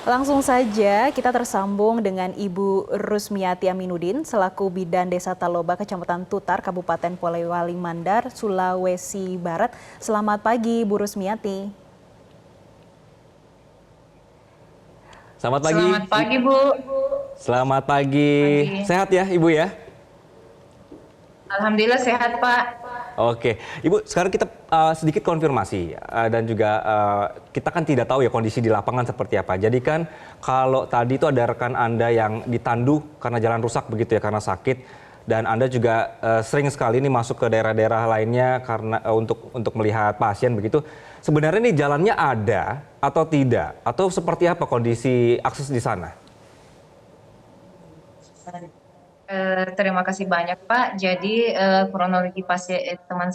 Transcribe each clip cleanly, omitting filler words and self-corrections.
Langsung saja kita tersambung dengan Ibu Rusmiati Aminuddin selaku Bidan Desa Taloba, Kecamatan Tutar, Kabupaten Polewali Mandar, Sulawesi Barat. Selamat pagi, Bu Rusmiati. Selamat pagi. Selamat pagi, Bu. Selamat pagi. Pagi. Sehat ya, Ibu ya? Alhamdulillah sehat, Pak. Oke, Ibu, sekarang kita sedikit konfirmasi dan juga kita kan tidak tahu ya kondisi di lapangan seperti apa. Jadi kan kalau tadi itu ada rekan Anda yang ditandu karena jalan rusak begitu ya, karena sakit, dan Anda juga sering sekali nih masuk ke daerah-daerah lainnya karena untuk melihat pasien begitu. Sebenarnya nih jalannya ada atau tidak, atau seperti apa kondisi akses di sana? Terima kasih banyak, Pak. Jadi kronologi pasien teman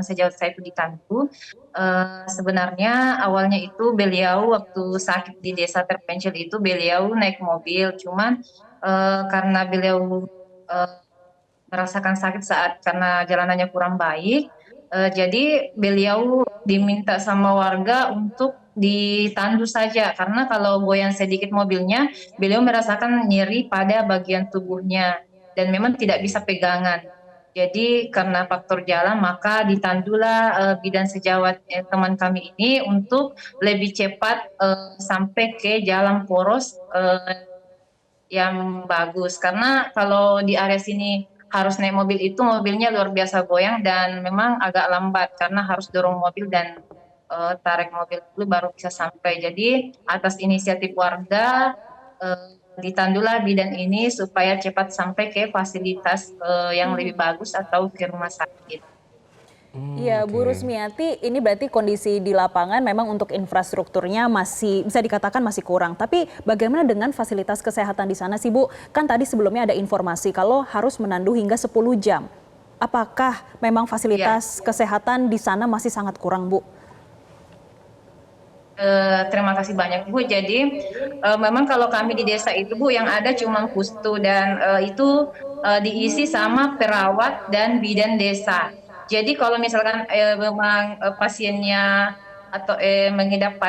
sejawat saya itu ditandu. Sebenarnya awalnya itu beliau waktu sakit di desa terpencil itu beliau naik mobil, cuman karena beliau eh, merasakan sakit saat karena jalanannya kurang baik, jadi beliau diminta sama warga untuk ditandu saja karena kalau goyang sedikit mobilnya, beliau merasakan nyeri pada bagian tubuhnya dan memang tidak bisa pegangan. Jadi karena faktor jalan maka ditandulah bidan sejawat teman kami ini untuk lebih cepat sampai ke jalan poros yang bagus karena kalau di area sini harus naik mobil itu mobilnya luar biasa goyang dan memang agak lambat karena harus dorong mobil dan tarik mobil dulu baru bisa sampai. Jadi atas inisiatif warga ditandulah bidan ini supaya cepat sampai ke fasilitas yang lebih bagus atau ke rumah sakit. Iya, Bu Oke. Rusmiati, ini berarti kondisi di lapangan memang untuk infrastrukturnya masih bisa dikatakan masih kurang. Tapi bagaimana dengan fasilitas kesehatan di sana sih, Bu? Kan tadi sebelumnya ada informasi kalau harus menandu hingga 10 jam. Apakah memang Ya. fasilitas kesehatan di sana masih sangat kurang, Bu? Terima kasih banyak, Bu. Jadi memang kalau kami di desa itu, Bu, yang ada cuma pustu dan itu diisi sama perawat dan bidan desa. Jadi kalau misalkan memang pasiennya atau mengidap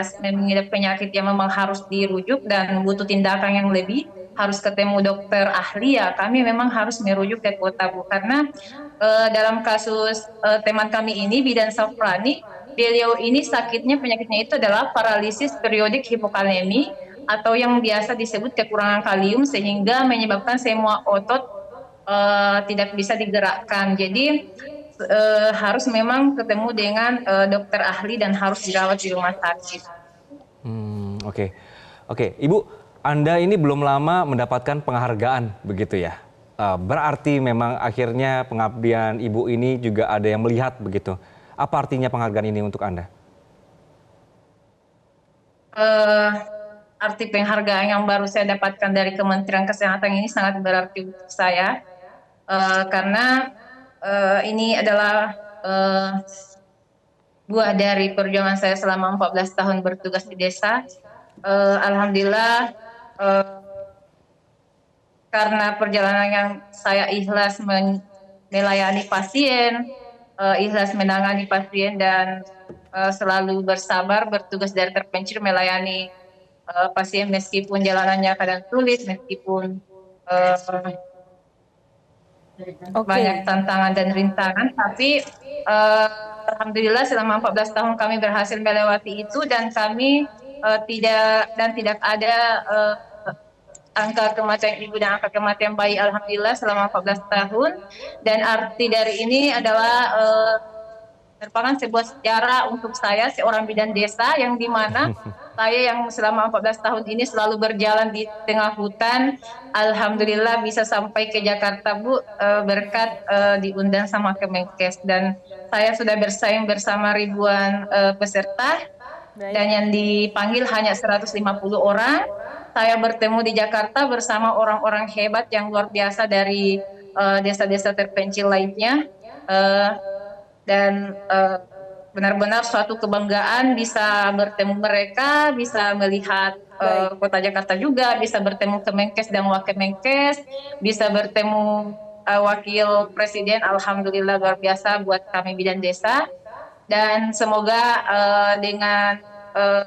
penyakit yang memang harus dirujuk dan butuh tindakan yang lebih, harus ketemu dokter ahli ya, kami memang harus merujuk ke kota, Bu. Karena dalam kasus teman kami ini, bidan Safrani, beliau ini penyakitnya itu adalah paralisis periodik hipokalemi atau yang biasa disebut kekurangan kalium sehingga menyebabkan semua otot tidak bisa digerakkan. Jadi harus memang ketemu dengan dokter ahli dan harus dirawat di rumah sakit. Oke. Oke, Ibu, Anda ini belum lama mendapatkan penghargaan begitu ya? Berarti memang akhirnya pengabdian Ibu ini juga ada yang melihat begitu. Apa artinya penghargaan ini untuk Anda? Eh, Arti penghargaan yang baru saya dapatkan dari Kementerian Kesehatan ini sangat berarti untuk saya karena ini adalah eh, buah dari perjuangan saya selama 14 tahun bertugas di desa. Alhamdulillah eh, karena perjalanan yang saya ikhlas melayani pasien, ikhlas menangani pasien dan selalu bersabar bertugas dari terpencil melayani pasien meskipun jalanannya kadang sulit, meskipun uh, banyak Oke. tantangan dan rintangan, tapi uh, alhamdulillah selama 14 tahun kami berhasil melewati itu dan kami tidak ada angka kematian ibu dan angka kematian bayi alhamdulillah selama 14 tahun dan arti dari ini adalah merupakan sebuah sejarah untuk saya seorang bidan desa yang dimana saya yang selama 14 tahun ini selalu berjalan di tengah hutan, alhamdulillah bisa sampai ke Jakarta, Bu, berkat diundang sama Kemenkes dan saya sudah bersaing bersama ribuan peserta Baik. dan yang dipanggil hanya 150 orang. Saya bertemu di Jakarta bersama orang-orang hebat yang luar biasa dari desa-desa terpencil lainnya. Uh, dan benar-benar suatu kebanggaan bisa bertemu mereka, bisa melihat Baik. kota Jakarta juga, bisa bertemu Kemenkes dan Wakemenkes, bisa bertemu Wakil Presiden, alhamdulillah luar biasa buat kami bidan desa. Dan semoga dengan uh,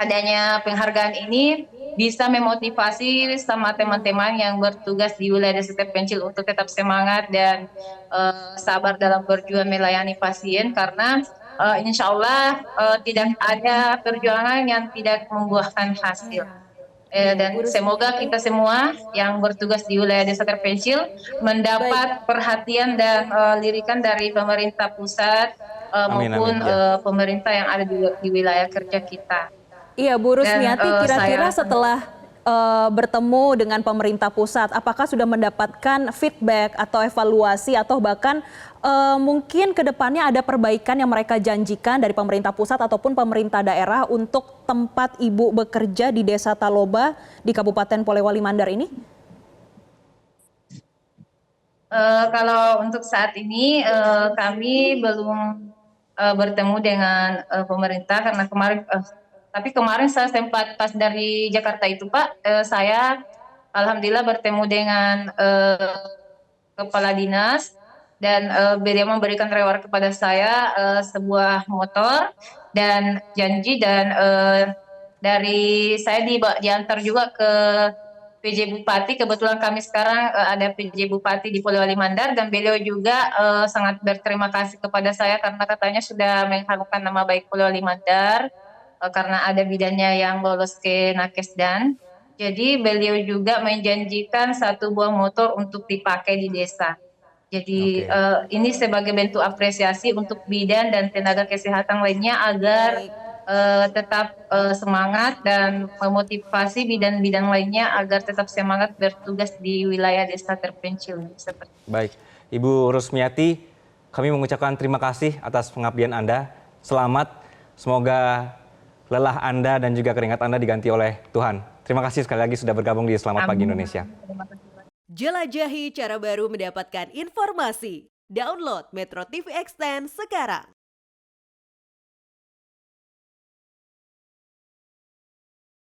adanya penghargaan ini bisa memotivasi sama teman-teman yang bertugas di wilayah desa terpencil untuk tetap semangat dan sabar dalam berjuang melayani pasien karena insya Allah tidak ada perjuangan yang tidak membuahkan hasil. Dan semoga kita semua yang bertugas di wilayah desa terpencil mendapat perhatian dan lirikan dari pemerintah pusat Amin, maupun amin, ya. pemerintah yang ada di wilayah kerja kita. Iya, Bu Dan Rusmiati, kira-kira saya setelah bertemu dengan pemerintah pusat, apakah sudah mendapatkan feedback atau evaluasi atau bahkan mungkin ke depannya ada perbaikan yang mereka janjikan dari pemerintah pusat ataupun pemerintah daerah untuk tempat Ibu bekerja di Desa Taloba di Kabupaten Polewali Mandar ini? kalau untuk saat ini kami belum bertemu dengan pemerintah karena tapi kemarin saya sempat pas dari Jakarta itu Pak, saya alhamdulillah bertemu dengan kepala dinas dan beliau memberikan reward kepada saya sebuah motor dan janji dan dari saya diantar juga ke PJ Bupati. Kebetulan kami sekarang ada PJ Bupati di Polewali Mandar dan beliau juga sangat berterima kasih kepada saya karena katanya sudah mengharumkan nama baik Polewali Mandar karena ada bidannya yang lolos ke Nakesdan. Jadi beliau juga menjanjikan satu buah motor untuk dipakai di desa. Jadi Oke. ini sebagai bentuk apresiasi untuk bidan dan tenaga kesehatan lainnya agar tetap semangat dan memotivasi bidan-bidan lainnya agar tetap semangat bertugas di wilayah desa terpencil. Seperti Baik, Ibu Rusmiati, kami mengucapkan terima kasih atas pengabdian Anda. Selamat, semoga lelah Anda dan juga keringat Anda diganti oleh Tuhan. Terima kasih sekali lagi sudah bergabung di Selamat Pagi Indonesia. Terima kasih. Jelajahi cara baru mendapatkan informasi. Download Metro TV Extend sekarang.